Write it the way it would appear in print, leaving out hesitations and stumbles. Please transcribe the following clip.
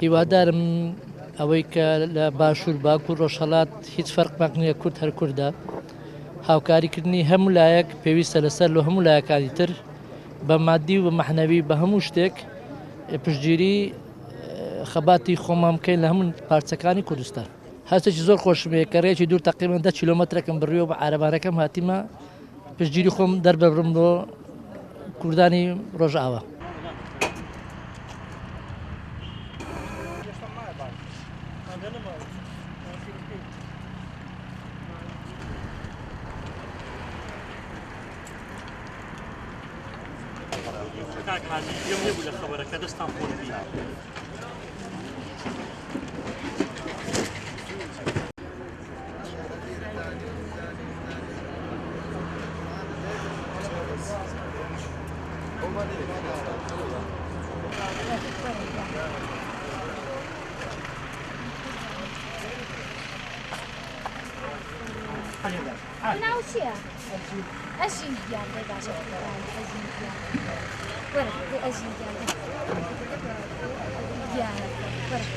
هیوادارم ئەوەی کە لە باشوور باکوور ڕۆژهەڵات هیچ فەرقمان نییە کورد هەر کووردە هاوکاریکردنی هەموو لایەک پێویستە لەسەر لە هەموو لایەکانی تر بە مادی و مەحنەوی بە هەموو شتێک پشتگیری خەباتی خۆمان بکەین لە هەموو پارچەکانی کوردستان. هەستێکی زۆر خۆشمەیە کە ڕێکی دوور تەقریبەن 10 کیلۆمەترێکم بڕیەوە بە عارەبانەکەم هاتیمە پشتگیری خۆم دەرببڕم بۆ کوردانی ڕۆژئاوا. کاک حاجی پێم نەبوو لە خەبەرەکە دەستان خۆردی. ناو چییە؟ ئەژین گیان باشە ئەژین گیان وەرە ئەژین گیان گیانە وەرە